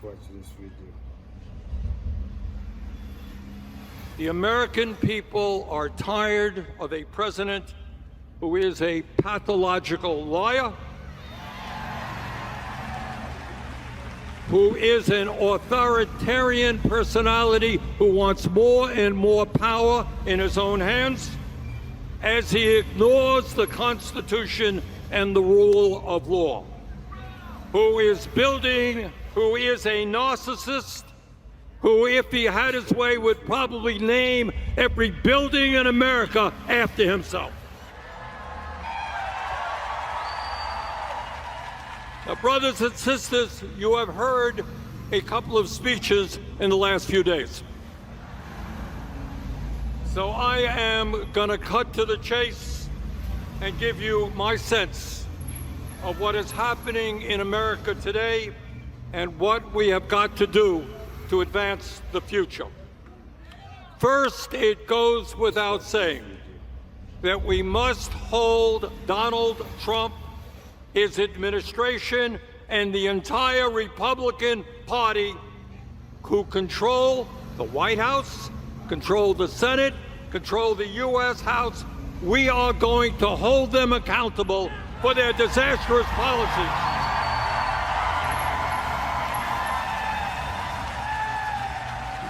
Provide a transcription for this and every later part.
watch this video. The American people are tired of a president who is a pathological liar, who is an authoritarian personality who wants more and more power in his own hands, as he ignores the Constitution and the rule of law, who is a narcissist, who, if he had his way, would probably name every building in America after himself. Now, brothers and sisters, you have heard a couple of speeches in the last few days. So I am going to cut to the chase and give you my sense of what is happening in America today and what we have got to do to advance the future. First, it goes without saying that we must hold Donald Trump, his administration, and the entire Republican Party, who control the White House, control the Senate, control the U.S. House. We are going to hold them accountable for their disastrous policies.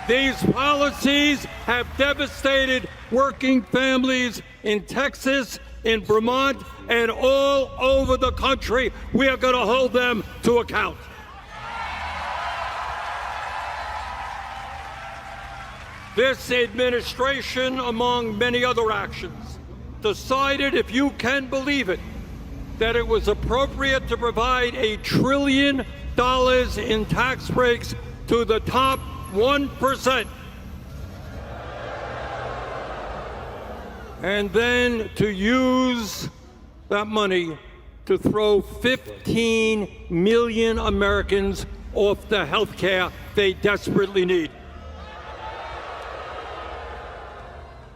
These policies have devastated working families in Texas, in Vermont, and all over the country. We are going to hold them to account. This administration, among many other actions, decided, if you can believe it, that it was appropriate to provide $1 trillion in tax breaks to the top 1%. And then to use that money to throw 15 million Americans off the health care they desperately need.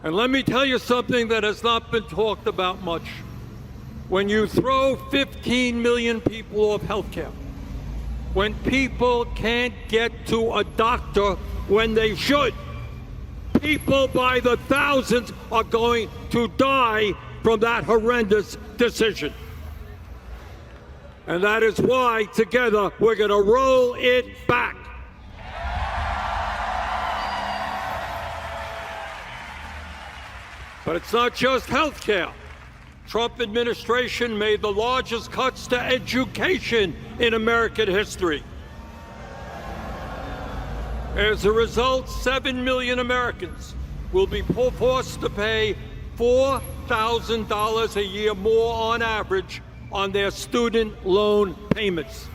And let me tell you something that has not been talked about much. When you throw 15 million people off health care, when people can't get to a doctor when they should, people by the thousands are going to die from that horrendous decision. And that is why, together, we're going to roll it back. But it's not just health care. Trump administration made the largest cuts to education in American history. As a result, 7 million Americans will be forced to pay $4,000 a year more on average on their student loan payments.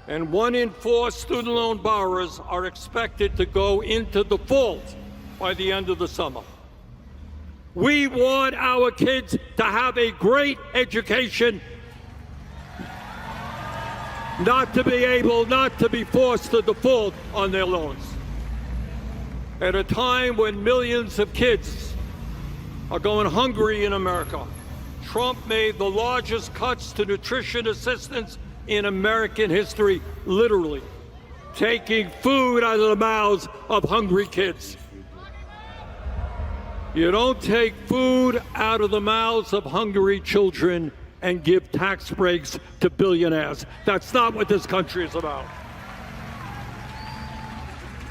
And 1 in 4 student loan borrowers are expected to go into default by the end of the summer. We want our kids to have a great education, not to be forced to default on their loans. At a time when millions of kids are going hungry in America, Trump made the largest cuts to nutrition assistance in American history, literally taking food out of the mouths of hungry kids. You don't take food out of the mouths of hungry children and give tax breaks to billionaires. That's not what this country is about.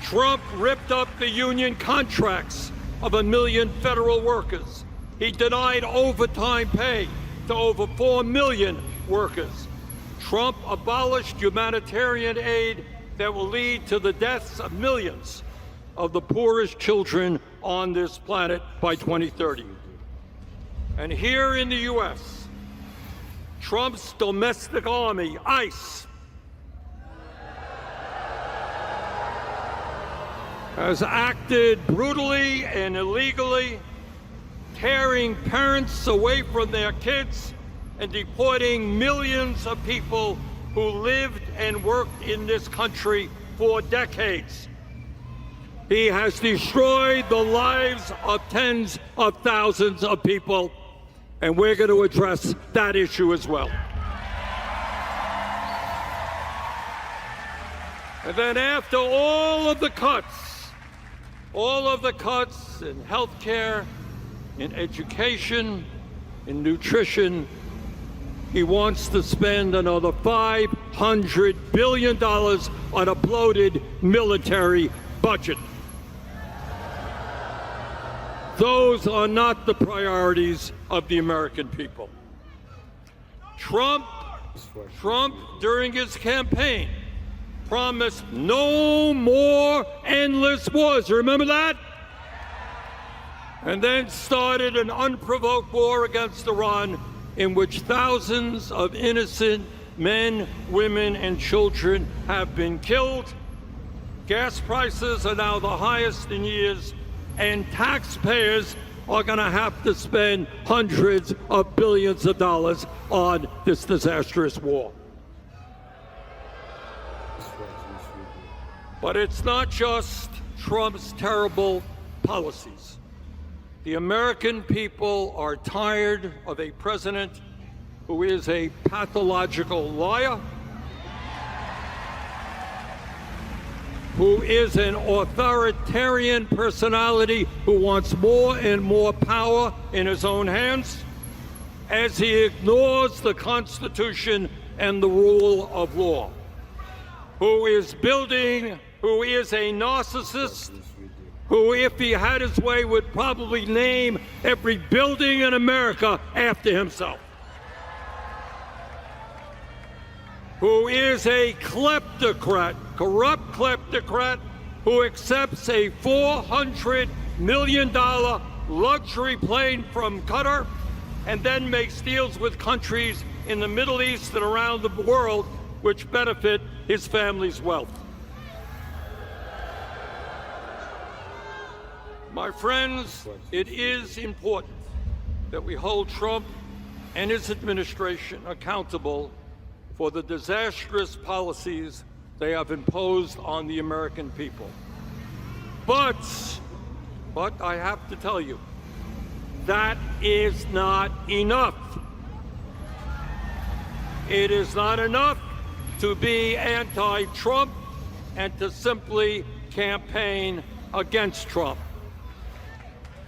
Trump ripped up the union contracts of 1 million federal workers. He denied overtime pay to over 4 million workers. Trump abolished humanitarian aid that will lead to the deaths of millions of the poorest children on this planet by 2030. And here in the U.S., Trump's domestic army, ICE, has acted brutally and illegally, tearing parents away from their kids and deporting millions of people who lived and worked in this country for decades. He has destroyed the lives of tens of thousands of people, and we're going to address that issue as well. And then after all of the cuts in health care, in education, in nutrition, he wants to spend another $500 billion on a bloated military budget. Those are not the priorities of the American people. Trump, during his campaign, promised no more endless wars. Remember that? And then started an unprovoked war against Iran in which thousands of innocent men, women, and children have been killed. Gas prices are now the highest in years, and taxpayers are going to have to spend hundreds of billions of dollars on this disastrous war. But it's not just Trump's terrible policies. The American people are tired of a president who is a pathological liar, who is an authoritarian personality who wants more and more power in his own hands, as he ignores the Constitution and the rule of law, who is a narcissist, who, if he had his way, would probably name every building in America after himself, who is a kleptocrat, corrupt kleptocrat, who accepts a $400 million luxury plane from Qatar and then makes deals with countries in the Middle East and around the world which benefit his family's wealth. My friends, it is important that we hold Trump and his administration accountable for the disastrous policies they have imposed on the American people. But I have to tell you, that is not enough. It is not enough to be anti-Trump and to simply campaign against Trump.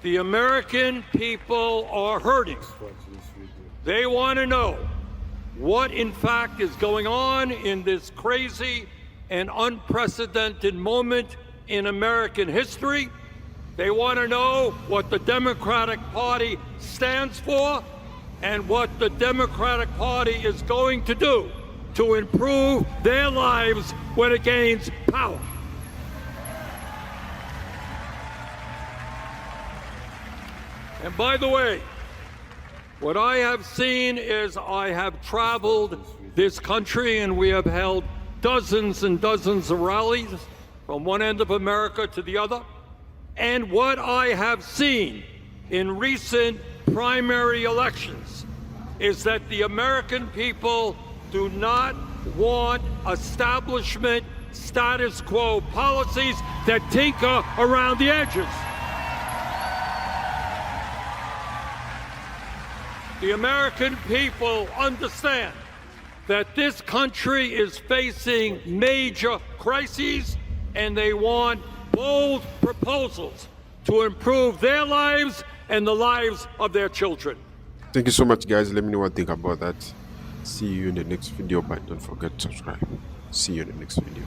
The American people are hurting. They want to know what, in fact, is going on in this crazy and unprecedented moment in American history. They want to know what the Democratic Party stands for and what the Democratic Party is going to do to improve their lives when it gains power. And by the way, what I have seen is I have traveled this country and we have held dozens and dozens of rallies from one end of America to the other. And what I have seen in recent primary elections is that the American people do not want establishment status quo policies that tinker around the edges. The American people understand that this country is facing major crises, and they want bold proposals to improve their lives and the lives of their children. Thank you so much, guys. Let me know what you think about that. See you in the next video, but don't forget to subscribe. See you in the next video.